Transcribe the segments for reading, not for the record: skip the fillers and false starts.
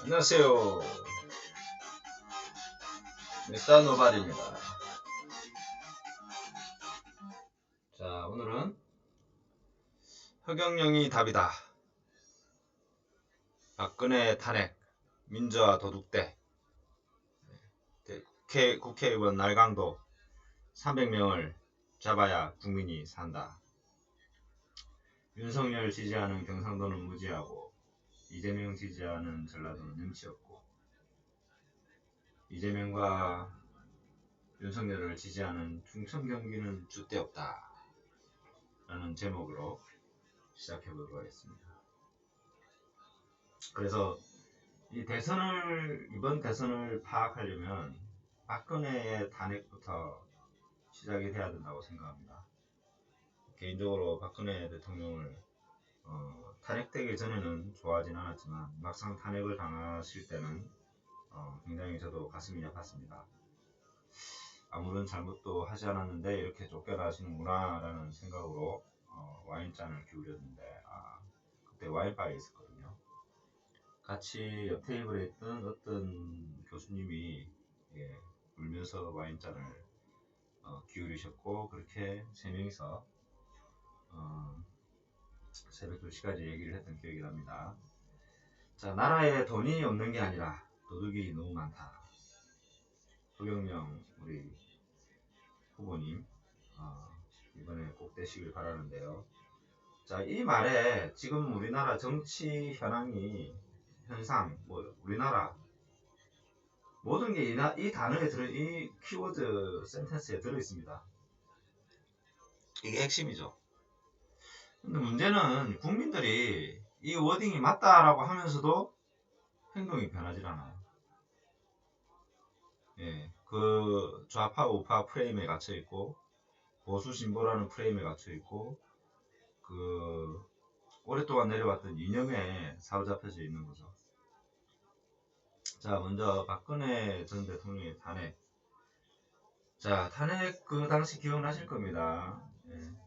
안녕하세요. 미스터 노발입니다. 자, 오늘은 허경영이 답이다. 박근혜 탄핵, 민주화 도둑대, 국회의원 날강도 300명을 잡아야 국민이 산다. 윤석열 지지하는 경상도는 무지하고 이재명 지지하는 전라도는 눈치 없고 이재명과 윤석열을 지지하는 충청 경기는 줏대 없다 라는 제목으로 시작해보도록 하겠습니다. 그래서 이번 대선을 파악하려면 박근혜의 탄핵부터 시작이 돼야 된다고 생각합니다. 개인적으로 박근혜 대통령을 탄핵되기 전에는 좋아하진 않았지만 막상 탄핵을 당하실 때는 굉장히 저도 가슴이 아팠습니다. 아무런 잘못도 하지 않았는데 이렇게 쫓겨나시는구나 라는 생각으로 와인잔을 기울였는데 그때 와인바에 있었거든요. 같이 옆 테이블에 있던 어떤 교수님이 울면서 와인잔을 기울이셨고 그렇게 세 명이서 새벽 2시까지 얘기를 했던 기억이 납니다. 자, 나라에 돈이 없는 게 아니라 도둑이 너무 많다. 허경영 우리 후보님 이번에 꼭 되시길 바라는데요. 자, 이 말에 지금 우리나라 정치 현상, 우리나라 모든 게 이 단어에 이 키워드 센텐스에 들어있습니다. 이게 핵심이죠. 근데 문제는 국민들이 이 워딩이 맞다라고 하면서도 행동이 변하질 않아요. 그 좌파 우파 프레임에 갇혀 있고 보수 진보라는 프레임에 갇혀 있고 그 오랫동안 내려왔던 이념에 사로잡혀져 있는 거죠. 자, 먼저 박근혜 전 대통령의 탄핵. 자, 탄핵 그 당시 기억나실 겁니다.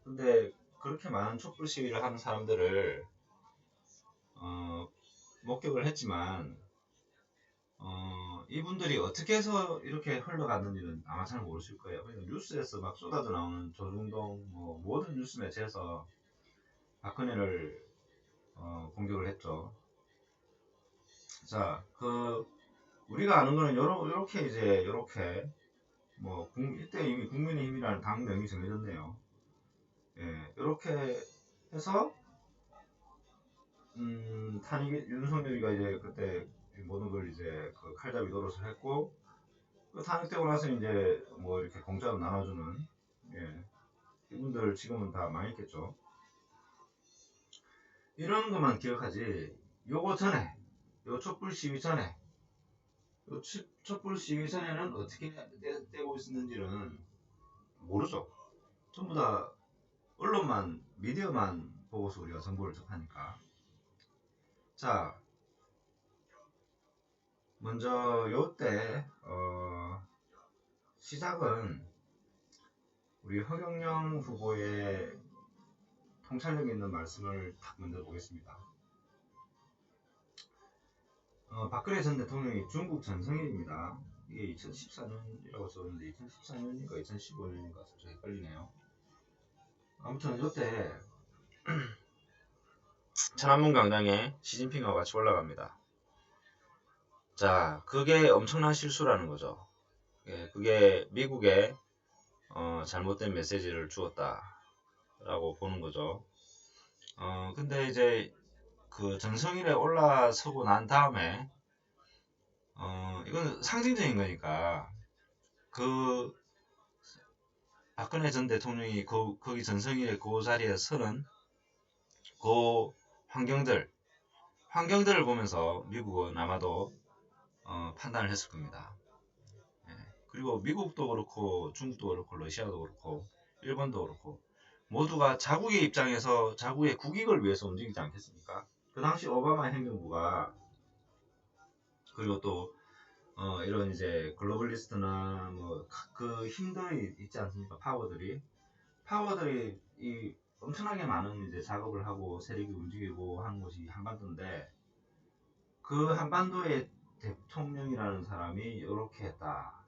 근데 그렇게 많은 촛불 시위를 하는 사람들을 목격을 했지만 이분들이 어떻게 해서 이렇게 흘러갔는지는 아마 잘 모르실 거예요. 뉴스에서 막 쏟아져 나오는 조중동 모든 뉴스 매체에서 박근혜를 공격을 했죠. 자, 우리가 아는 거는 요렇게 이때 이미 국민의힘이라는 당명이 정해졌네요. 이렇게 해서 윤석열이가 이제 그때 모든 걸 이제 그 칼잡이 노릇을 했고 탄핵되고 나서 이제 이렇게 공짜로 나눠주는 이분들 지금은 다 망했겠죠. 이런 것만 기억하지. 요거 전에 촛불 시위 전에 촛불 시위 전에는 어떻게 되고 있었는지는 모르죠. 전부 다 언론만 미디어만 보고서 우리가 정보를 접하니까. 자, 먼저 요때 시작은 우리 허경영 후보의 통찰력 있는 말씀을 딱 먼저 보겠습니다. 박근혜 전 대통령이 중국 전성일입니다. 이게 2014년이라고 썼는데 2014년인가 2015년인가 살짝 헷갈리네요. 아무튼 이때 천안문 광장에 시진핑하고 같이 올라갑니다. 자, 그게 엄청난 실수라는 거죠. 그게 미국에 잘못된 메시지를 주었다라고 보는 거죠. 근데 이제 그 전성일에 올라서고 난 다음에 이건 상징적인 거니까 그 박근혜 전 대통령이 거기 전성일에 그 자리에 서는 그 환경들을 보면서 미국은 아마도 판단을 했을 겁니다. 그리고 미국도 그렇고 중국도 그렇고 러시아도 그렇고 일본도 그렇고 모두가 자국의 입장에서 자국의 국익을 위해서 움직이지 않겠습니까? 그 당시 오바마 행정부가 그리고 또 이런 이제 글로벌리스트나 그 힘들이 있지 않습니까? 파워들이 이 엄청나게 많은 이제 작업을 하고 세력이 움직이고 하는 곳이 한반도인데 그 한반도의 대통령이라는 사람이 이렇게 했다.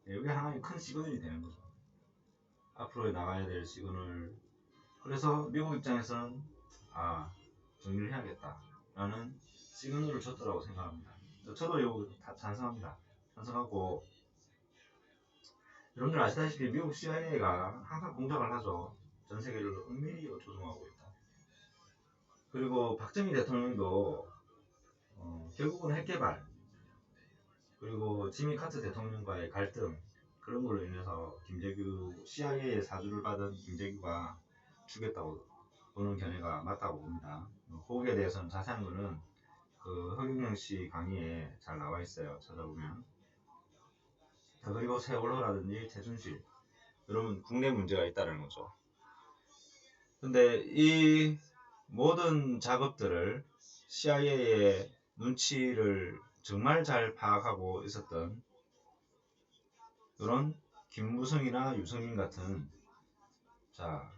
이게 하나의 큰 시그널이 되는 거죠. 앞으로 나가야 될 시그널. 그래서 미국 입장에서는 정리를 해야겠다라는 시그널을 줬더라고 생각합니다. 저도 이거 다 찬성합니다. 찬성하고, 여러분들 아시다시피 미국 CIA가 항상 공작을 하죠. 전 세계를 은밀히 조종하고 있다. 그리고 박정희 대통령도 결국은 핵개발, 그리고 지미 카터 대통령과의 갈등, 그런 걸로 인해서 김재규 CIA의 사주를 받은 김재규가 죽였다고 보는 견해가 맞다고 봅니다. 거기에 대해서는 자세한 거는 그 허경영 씨 강의에 잘 나와 있어요. 찾아보면. 그리고 세월호라든지 최순실, 여러분 국내 문제가 있다는 거죠. 근데 이 모든 작업들을 CIA의 눈치를 정말 잘 파악하고 있었던 그런 김무성이나 유승민 같은, 자,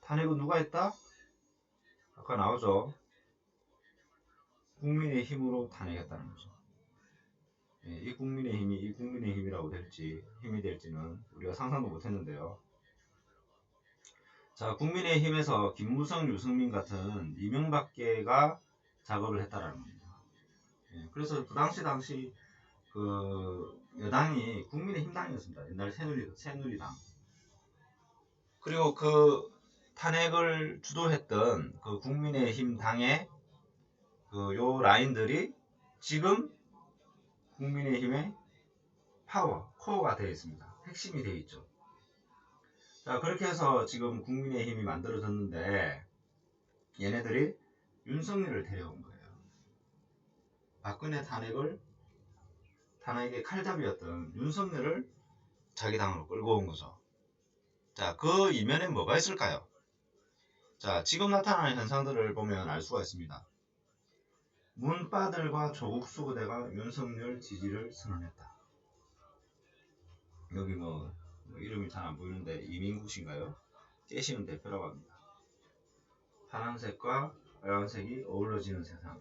탄핵은 누가 했다? 아까 나오죠. 국민의 힘으로 탄핵했다는 거죠. 이 국민의 힘이 이 국민의 힘이라고 힘이 될지는 우리가 상상도 못했는데요. 자, 국민의 힘에서 김무성, 유승민 같은 이명박계가 작업을 했다라는 겁니다. 그래서 그 당시 그 여당이 국민의힘 당이었습니다. 옛날 새누리당. 그리고 그 탄핵을 주도했던 그 국민의힘 당의 그 요 라인들이 지금 국민의힘의 코어가 되어 있습니다. 핵심이 되어 있죠. 자, 그렇게 해서 지금 국민의힘이 만들어졌는데, 얘네들이 윤석열을 데려온 거예요. 박근혜 탄핵의 칼잡이였던 윤석열을 자기 당으로 끌고 온 거죠. 자, 그 이면에 뭐가 있을까요? 자, 지금 나타나는 현상들을 보면 알 수가 있습니다. 문빠들과 조국수 부대가 윤석열 지지를 선언했다. 여기 뭐 이름이 잘 안 보이는데 이민국인가요? 깨시는 대표라고 합니다. 파란색과 빨간색이 어우러지는 세상.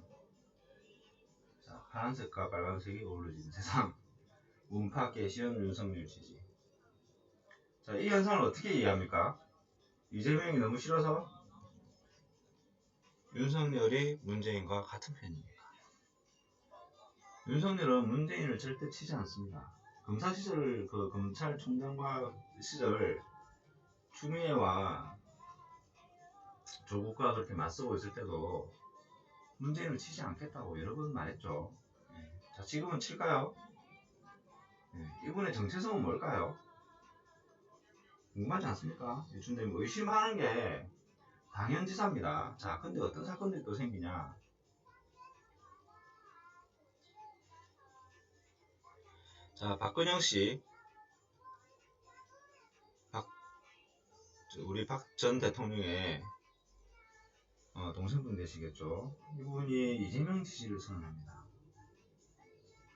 자, 파란색과 빨간색이 어우러지는 세상. 문파 깨시는 윤석열 지지. 자, 이 현상을 어떻게 이해합니까? 이재명이 너무 싫어서 윤석열이 문재인과 같은 편입니다. 윤석열은 문재인을 절대 치지 않습니다. 검사 시절 그 검찰총장과 시절 추미애와 조국과 그렇게 맞서고 있을 때도 문재인을 치지 않겠다고 여러 번 말했죠. 자, 지금은 칠까요? 이분의 정체성은 뭘까요? 궁금하지 않습니까? 준대님 의심하는 게 당연지사입니다. 자, 근데 어떤 사건들이 또 생기냐? 자, 박근영 씨, 우리 박 전 대통령의 동생분 되시겠죠? 이분이 이재명 지지를 선언합니다.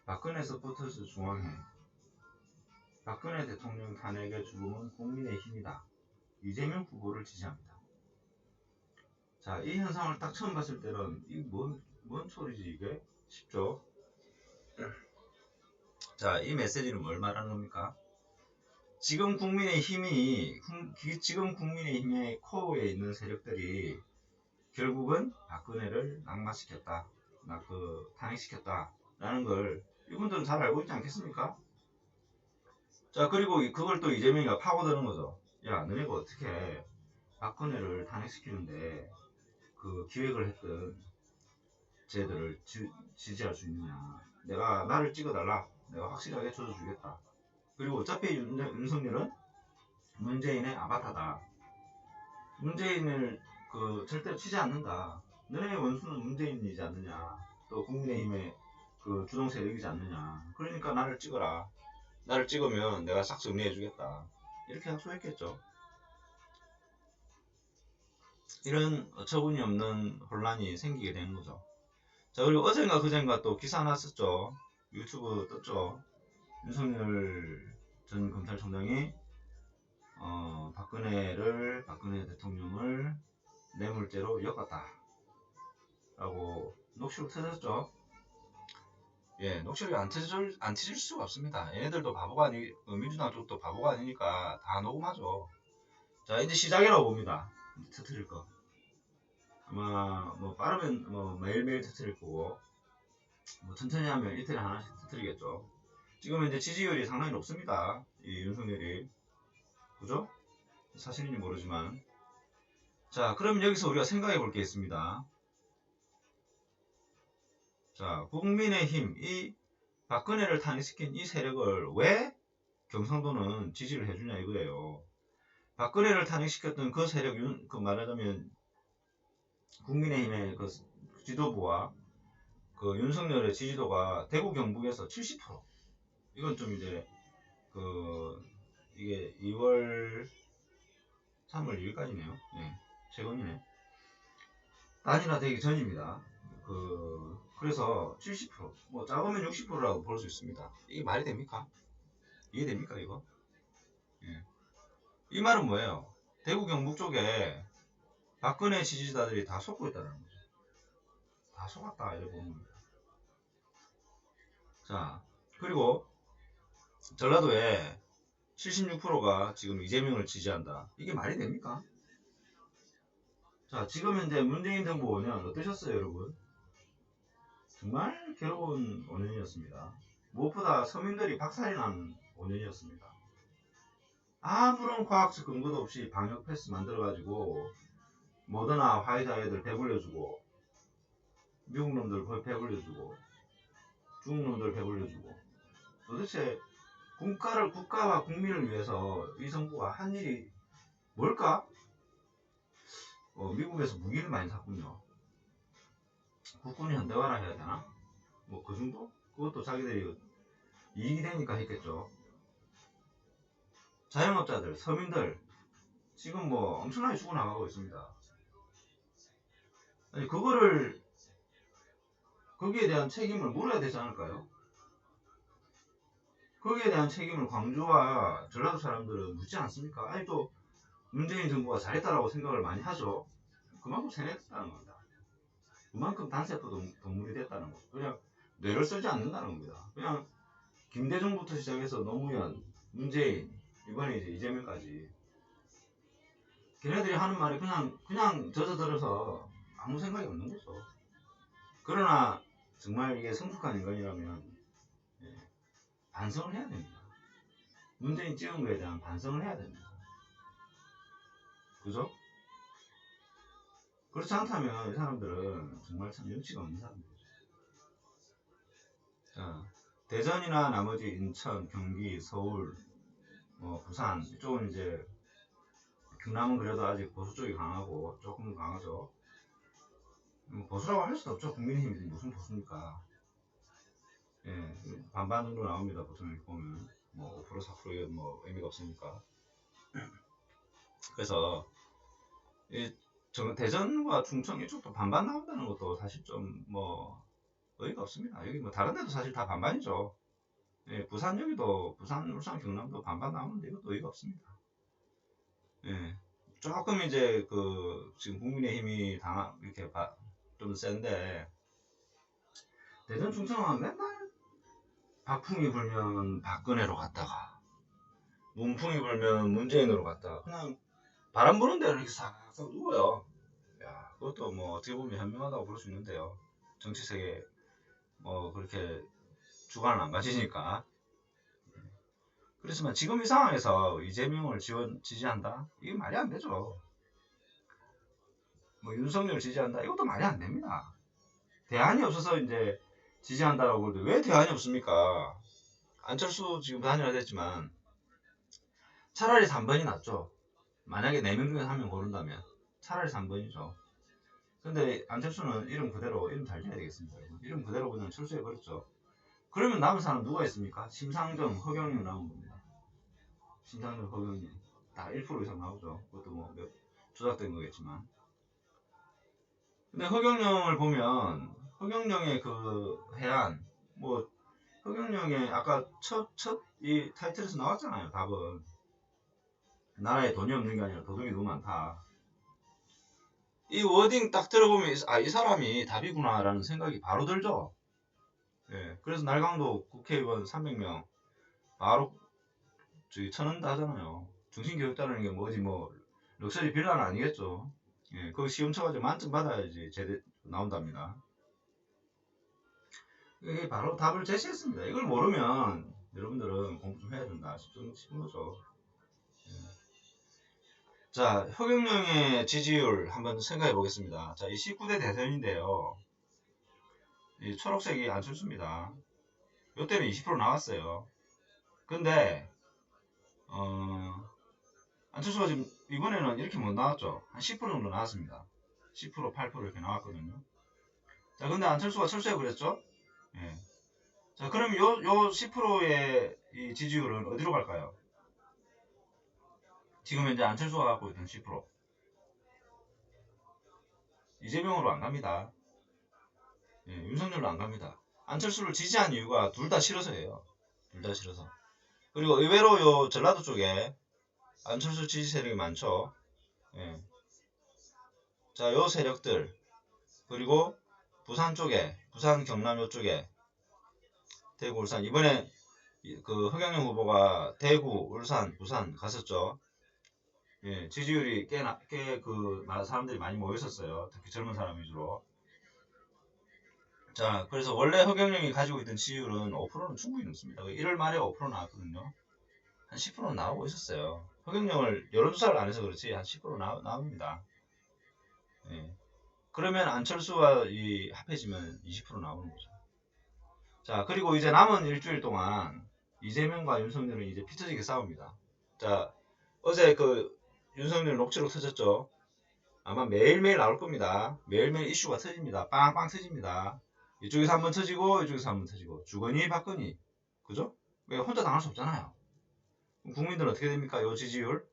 박근혜 서포터스 중앙회, 박근혜 대통령 탄핵의 죽음은 국민의 힘이다. 이재명 후보를 지지합니다. 자, 이 현상을 딱 처음 봤을 때는 뭔 소리지 이게? 싶죠? 자, 이 메시지는 뭘 말하는 겁니까? 지금 국민의힘의 코어에 있는 세력들이 결국은 박근혜를 낙마시켰다, 탄핵시켰다라는 걸 이분들은 잘 알고 있지 않겠습니까? 자, 그리고 그걸 또 이재명이가 파고드는 거죠. 야, 너네가 어떻게 박근혜를 탄핵시키는데 그 기획을 했던 쟤들을 지지할 수 있느냐. 나를 찍어달라. 내가 확실하게 쳐줘주겠다. 그리고 어차피 윤석열은 문재인의 아바타다. 문재인을 절대로 치지 않는다. 너네 원수는 문재인이지 않느냐. 또 국민의힘의 그 주동 세력이지 않느냐. 그러니까 나를 찍어라. 나를 찍으면 내가 싹 정리해주겠다. 이렇게 약속했겠죠. 이런 어처구니 없는 혼란이 생기게 되는 거죠. 자, 그리고 어젠가 그젠가 또 기사 났었죠. 유튜브 떴죠. 윤석열 전 검찰총장이 박근혜 대통령을 뇌물죄로 엮었다 라고 녹취록 터졌죠. 예, 녹취록이 안 튀질 수가 없습니다. 얘네들도 바보가 아니, 민주당 쪽도 바보가 아니니까 다 녹음하죠. 자, 이제 시작이라고 봅니다. 터트릴 거. 아마 뭐 빠르면 뭐 매일매일 터트릴 거고, 뭐 천천히 하면 이틀에 하나씩 터트리겠죠. 지금 이제 지지율이 상당히 높습니다. 이 윤석열이. 그죠? 사실인지 모르지만. 자, 그럼 여기서 우리가 생각해 볼 게 있습니다. 자, 국민의힘, 이 박근혜를 탄핵시킨 이 세력을 왜 경상도는 지지를 해주냐 이거예요. 박근혜를 탄핵시켰던 그 세력, 그 말하자면 국민의힘의 그 지도부와 그 윤석열의 지지도가 대구 경북에서 70%. 이건 좀 이제 이게 2월 3월 2일까지네요. 네, 최근이네. 단일화되기 전입니다. 그래서 70%, 뭐 작으면 60%라고 볼 수 있습니다. 이게 말이 됩니까? 이해됩니까 이거? 예. 이 말은 뭐예요? 대구 경북 쪽에 박근혜 지지자들이 다 속고 있다는 거죠. 다 속았다 이렇게 보는 겁니다. 자, 그리고 전라도에 76%가 지금 이재명을 지지한다. 이게 말이 됩니까? 자, 지금 현재 문재인 정부 5년 어떠셨어요, 여러분? 정말 괴로운 5년이었습니다. 무엇보다 서민들이 박살이 난 5년이었습니다. 아무런 과학적 근거도 없이 방역 패스 만들어가지고 모더나 화이자 애들 배불려주고 미국 놈들 배불려주고 중국 놈들 배불려주고 도대체 국가와 국민을 위해서 이 정부가 한 일이 뭘까? 미국에서 무기를 많이 샀군요. 국군이 현대화라 해야 되나? 뭐 그 정도? 그것도 자기들이 이익이 되니까 했겠죠. 자영업자들, 서민들 지금 뭐 엄청나게 죽어나가고 있습니다. 아니 거기에 대한 책임을 물어야 되지 않을까요? 거기에 대한 책임을 광주와 전라도 사람들은 묻지 않습니까? 아니 또 문재인 정부가 잘했다라고 생각을 많이 하죠. 그만큼 세뇌됐다는 겁니다. 그만큼 단세포 동물이 됐다는 거죠. 그냥 뇌를 쓰지 않는다는 겁니다. 그냥 김대중부터 시작해서 노무현, 문재인, 이번에 이제 이재명까지 걔네들이 하는 말이 그냥 젖어들어서 아무 생각이 없는 거죠. 그러나 정말 이게 성숙한 인간이라면 반성을 해야 됩니다. 문재인 찍은 거에 대한 반성을 해야 됩니다. 그죠? 그렇지 않다면 이 사람들은 정말 참 염치가 없는 사람들이죠. 자, 대전이나 나머지 인천, 경기, 서울, 부산 이쪽은 이제 경남은 그래도 아직 보수 쪽이 강하고 조금 강하죠. 보수라고 할 수도 없죠. 국민의힘이 무슨 보수입니까? 예, 반반 정도 나옵니다. 보통 이렇게 보면 뭐 5% 4%가 뭐 의미가 없으니까. 그래서 대전과 충청 이쪽도 반반 나온다는 것도 사실 좀 뭐 의의가 없습니다. 여기 뭐 다른 데도 사실 다 반반이죠. 예, 부산 여기도 부산, 울산, 경남도 반반 나오는데 이것도 의의가 없습니다. 예, 조금 이제 지금 국민의힘이 이렇게 좀 센데 대전 충청은 맨날 박풍이 불면 박근혜로 갔다가 문풍이 불면 문재인으로 갔다가 그냥 바람 부는 대로 이렇게 싹싹 누워요. 야, 그것도 뭐 어떻게 보면 현명하다고 볼 수 있는데요. 정치색에 뭐 그렇게 주관을 안 가지니까. 그렇지만 지금 이 상황에서 이재명을 지지한다? 이게 말이 안 되죠. 뭐 윤석열 지지한다? 이것도 말이 안 됩니다. 대안이 없어서 이제 지지한다라고 그러는데 왜 대안이 없습니까? 안철수 지금 단일화됐지만 차라리 3번이 낫죠. 만약에 4명 중에 1명 고른다면 차라리 3번이죠. 근데 안철수는 이름 그대로 이름 잘 지어야 되겠습니다. 이름 그대로 그냥 철수해버렸죠. 그러면 남은 사람 누가 있습니까? 심상정, 허경영 나온 겁니다. 심상정, 허경영 다 1% 이상 나오죠. 그것도 뭐 조작된 거겠지만. 근데 허경영을 보면 허경영의 그 해안 뭐 허경영의 아까 첫 이 타이틀에서 나왔잖아요. 답은 나라에 돈이 없는 게 아니라 도둑이 너무 많다. 이 워딩 딱 들어보면 이 사람이 답이구나 라는 생각이 바로 들죠. 예, 그래서 날강도 국회의원 300명 바로 저기 쳐넣는다 하잖아요. 중심교육단이라는 게 뭐지 뭐 럭셔리 빌라는 아니겠죠. 예, 그거 시험 쳐가지고 만점 받아야지 제대 나온답니다. 이게 바로 답을 제시했습니다. 이걸 모르면 여러분들은 공부 좀 해야 된다 싶은 거죠. 예. 자, 허경영의 지지율 한번 생각해 보겠습니다. 자, 이 19대 대선인데요. 이 초록색이 안철수입니다. 요때는 20% 나왔어요. 근데 안철수가 지금 이번에는 이렇게 못 나왔죠. 한 10% 정도 나왔습니다. 10% 8% 이렇게 나왔거든요. 자, 근데 안철수가 철수해 그랬죠? 예. 자, 그럼 요 10%의 이 지지율은 어디로 갈까요? 지금 현재 안철수가 갖고 있던 10% 이재명으로 안 갑니다. 예, 윤석열로 안 갑니다. 안철수를 지지한 이유가 둘 다 싫어서예요. 둘 다 싫어서. 그리고 의외로 요 전라도 쪽에 안철수 지지 세력이 많죠. 예. 자, 요 세력들 그리고 부산 쪽에 부산 경남 요쪽에 대구 울산 이번에 그 허경영 후보가 대구 울산 부산 갔었죠. 예, 지지율이 꽤그 사람들이 많이 모여 있었어요. 특히 젊은 사람 위주로. 자, 그래서 원래 허경영이 가지고 있던 지지율은 5%는 충분히 넘습니다. 1월 말에 5% 나왔거든요. 한 10%는 나오고 있었어요. 허경영을 여론조사를 안 해서 그렇지 한 10% 나옵니다. 예. 그러면 안철수와 합해지면 20% 나오는 거죠. 자, 그리고 이제 남은 일주일 동안 이재명과 윤석열은 이제 피터지게 싸웁니다. 자, 어제 그 윤석열 녹취록 터졌죠? 아마 매일매일 나올 겁니다. 매일매일 이슈가 터집니다. 빵빵 터집니다. 이쪽에서 한번 터지고 이쪽에서 한번 터지고 주거니 받거니 그죠? 왜 혼자 당할 수 없잖아요. 국민들은 어떻게 됩니까? 요 지지율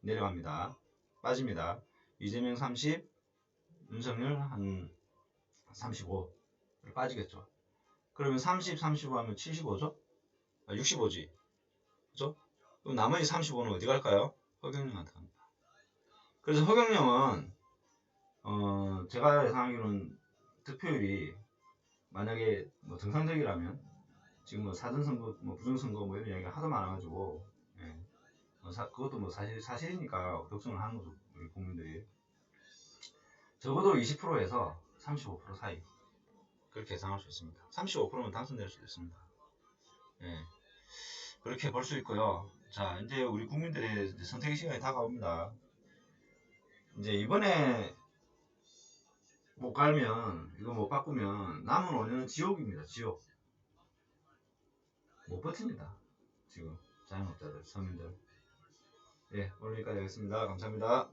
내려갑니다. 빠집니다. 이재명 30, 윤석열 한 35 빠지겠죠. 그러면 30, 35 하면 75죠? 65지. 그죠? 그럼 나머지 35는 어디 갈까요? 허경영한테 갑니다. 그래서 허경영은 제가 예상하기로는 득표율이 만약에 뭐 정상적이라면 지금 뭐 사전선거, 뭐 부정선거 뭐 이런 이야기가 하도 많아가지고 예. 그것도 뭐 사실이니까 격정을 하는 거죠 우리 국민들이. 적어도 20%에서 35% 사이 그렇게 예상할 수 있습니다. 35%면 당선될 수도 있습니다. 예. 그렇게 볼 수 있고요. 자, 이제 우리 국민들의 선택의 시간이 다가옵니다. 이제 이번에 못 갈면 이거 못 바꾸면 남은 5년은 지옥입니다. 지옥. 못 버팁니다. 지금 자영업자들, 서민들. 예, 오늘 여기까지 하겠습니다. 감사합니다.